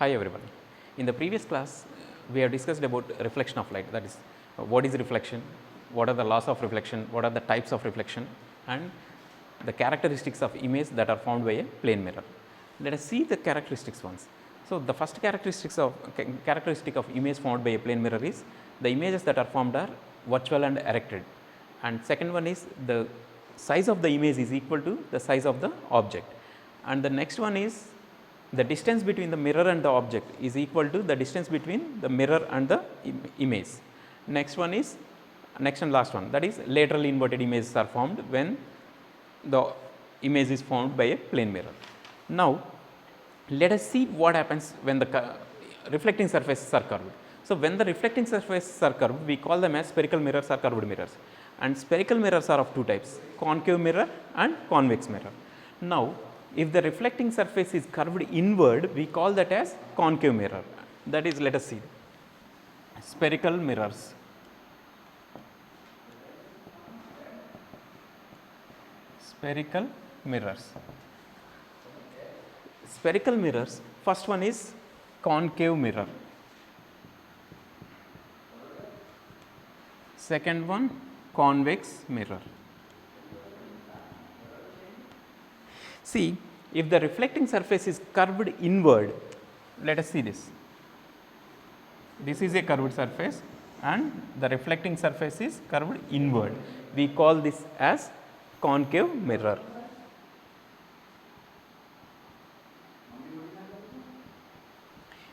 Hi everyone. In the previous class, we have discussed about reflection of light, that is what is reflection, what are the laws of reflection, what are the types of reflection and the characteristics of image that are formed by a plane mirror. Let us see the characteristics once. So, the first characteristic of image formed by a plane mirror is the images that are formed are virtual and erected, and second one is the size of the image is equal to the size of the object, and the next one is the distance between the mirror and the object is equal to the distance between the mirror and the image. Next one is next and last one, that is lateral inverted images are formed when the image is formed by a plane mirror. Now, let us see what happens when the reflecting surfaces are curved. So, when the reflecting surfaces are curved, we call them as spherical mirrors or curved mirrors, and spherical mirrors are of two types, concave mirror and convex mirror. Now, if the reflecting surface is curved inward, we call that as concave mirror. That is, let us see spherical mirrors. Spherical mirrors. Spherical mirrors, first one is concave mirror, second one convex mirror. See, if the reflecting surface is curved inward, let us see this. This is a curved surface and the reflecting surface is curved inward. We call this as concave mirror.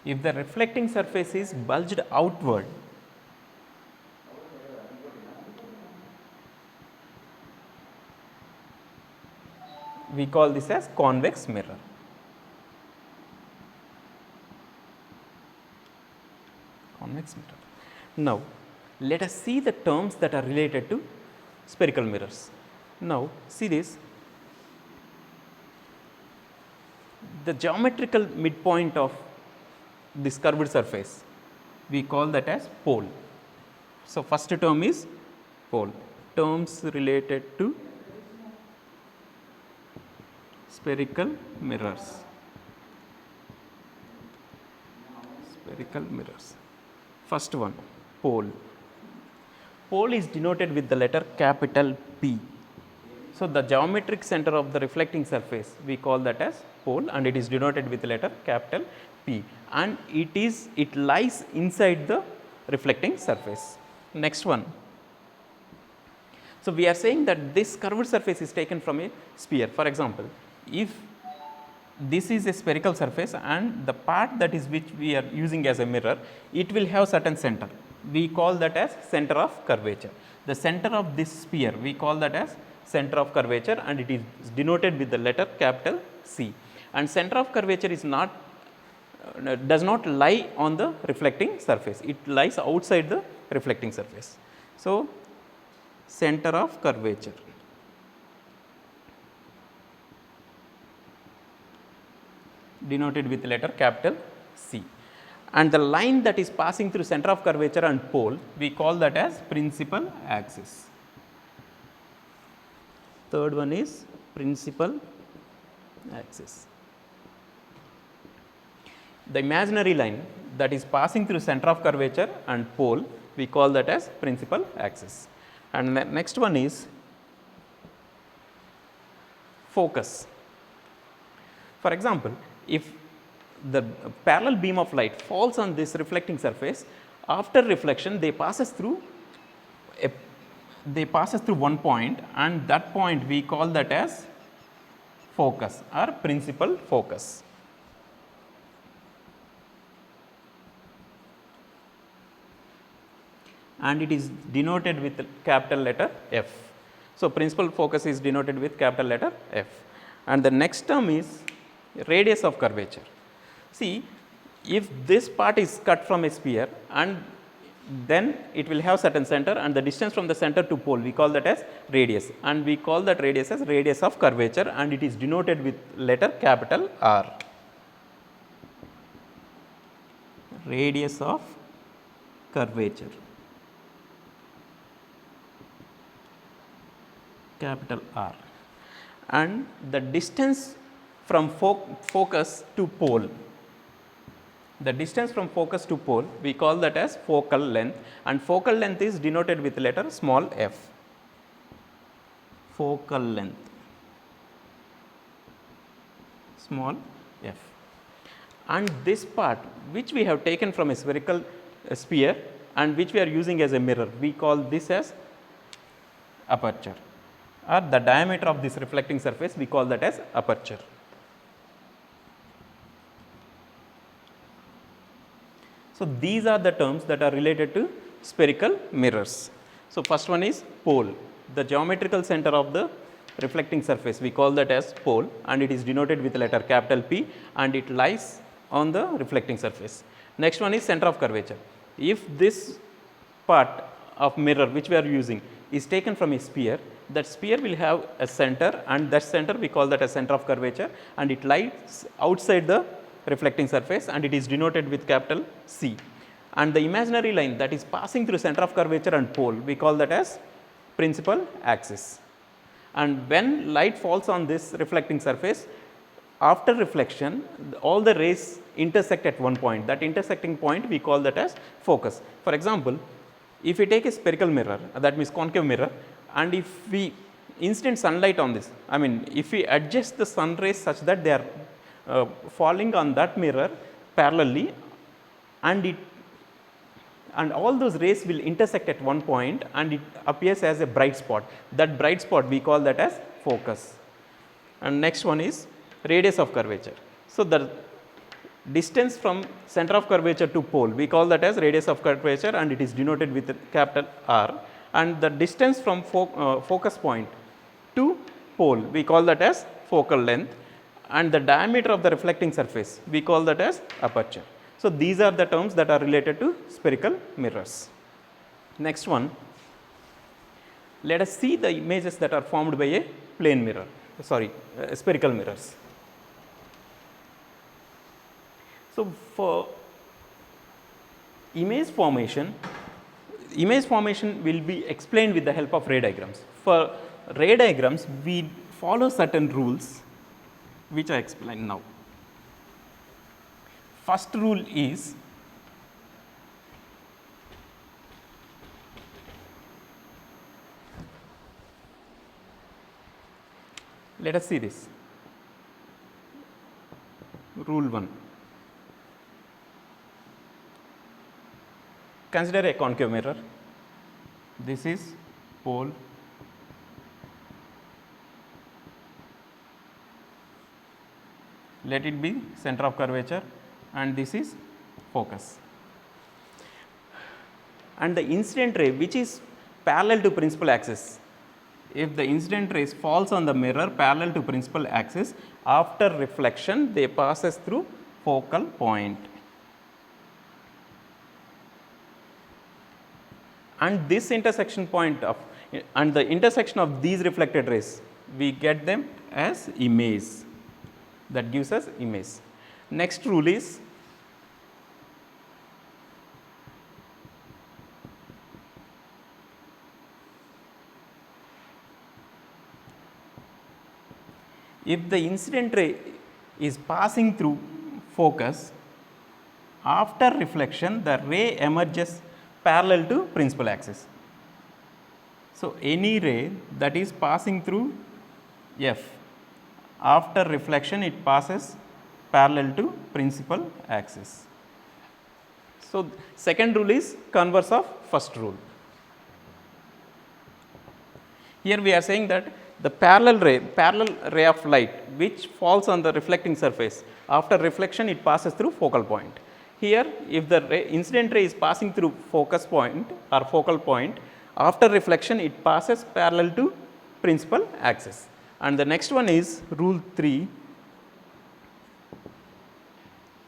If the reflecting surface is bulged outward, we call this as convex mirror. Convex mirror. Now, let us see the terms that are related to spherical mirrors. Now, see this. The geometrical midpoint of this curved surface, we call that as pole. So, first term is pole. Terms related to spherical mirrors. Spherical mirrors. First one, pole. Pole is denoted with the letter capital P. So, the geometric center of the reflecting surface, we call that as pole, and it is denoted with the letter capital P, and it lies inside the reflecting surface. Next one. So, we are saying that this curved surface is taken from a sphere. For example, if this is a spherical surface and the part that is which we are using as a mirror, it will have certain center. We call that as center of curvature. The center of this sphere, we call that as center of curvature, and it is denoted with the letter capital C. And center of curvature is not does not lie on the reflecting surface, it lies outside the reflecting surface. So, center of curvature. Denoted with the letter capital C, and the line that is passing through center of curvature and pole, we call that as principal axis. Third one is principal axis. The imaginary line that is passing through center of curvature and pole, we call that as principal axis. And the next one is focus. For example, if the parallel beam of light falls on this reflecting surface, after reflection they passes through one point, and that point we call that as focus or principal focus. And it is denoted with capital letter F. So, principal focus is denoted with capital letter F. And the next term is radius of curvature. See, if this part is cut from a sphere and then it will have certain center, and the distance from the center to pole, we call that as radius, and we call that radius as radius of curvature, and it is denoted with letter capital R. Radius of curvature, capital R, and the distance from focus to pole, The distance from focus to pole, we call that as focal length, and focal length is denoted with letter small f. Focal length, small f. And this part which we have taken from a spherical sphere and which we are using as a mirror, we call this as aperture, or the diameter of this reflecting surface, we call that as aperture. So, these are the terms that are related to spherical mirrors. So, first one is pole, the geometrical center of the reflecting surface, we call that as pole, and it is denoted with letter capital P, and it lies on the reflecting surface. Next one is center of curvature. If this part of mirror which we are using is taken from a sphere, that sphere will have a center, and that center we call that as center of curvature, and it lies outside the reflecting surface, and it is denoted with capital C. And the imaginary line that is passing through center of curvature and pole, we call that as principal axis. And when light falls on this reflecting surface, after reflection, all the rays intersect at one point. That intersecting point we call that as focus. For example, if we take a spherical mirror, that means concave mirror, and if we incident sunlight on this, I mean if we adjust the sun rays such that they are falling on that mirror parallelly, and all those rays will intersect at one point, and it appears as a bright spot. That bright spot we call that as focus. And next one is radius of curvature. So, the distance from center of curvature to pole, we call that as radius of curvature, and it is denoted with capital R. And the distance from focus point to pole, we call that as focal length, and the diameter of the reflecting surface, we call that as aperture. So, these are the terms that are related to spherical mirrors. Next one, let us see the images that are formed by a plane mirror, spherical mirrors. So, for image formation will be explained with the help of ray diagrams. For ray diagrams, we follow certain rules which I explain now. First rule is let us see this. Rule 1. Consider a concave mirror. This is pole, let it be center of curvature, and this is focus. And the incident ray which is parallel to principal axis, if the incident rays falls on the mirror parallel to principal axis, after reflection they passes through focal point. And this intersection point of and the intersection of these reflected rays, we get them as image, that gives us image. Next rule is if the incident ray is passing through focus, after reflection the ray emerges parallel to principal axis. So, any ray that is passing through F, after reflection it passes parallel to principal axis. So, second rule is converse of first rule. Here we are saying that the parallel ray of light which falls on the reflecting surface, after reflection it passes through focal point. Here if the incident ray is passing through focus point or focal point, after reflection it passes parallel to principal axis. And the next one is rule 3.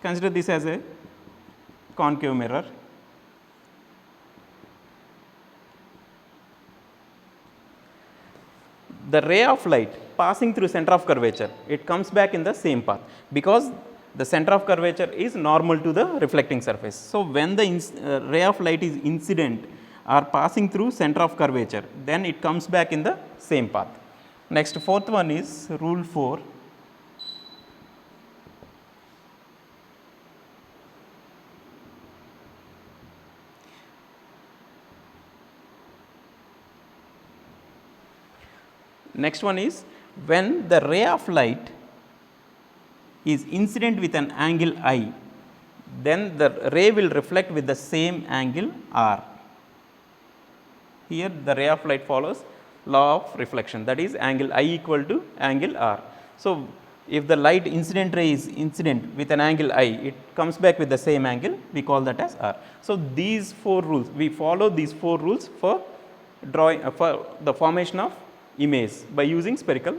Consider this as a concave mirror. The ray of light passing through center of curvature, it comes back in the same path, because the center of curvature is normal to the reflecting surface. So, when the ray of light is incident or passing through center of curvature, then it comes back in the same path. Next, fourth one is rule 4. Next one is when the ray of light is incident with an angle I, then the ray will reflect with the same angle R. Here the ray of light follows law of reflection, that is angle I equal to angle R. So, if the light incident ray is incident with an angle I, it comes back with the same angle, we call that as R. So, these 4 rules, we follow these 4 rules for drawing for the formation of image by using spherical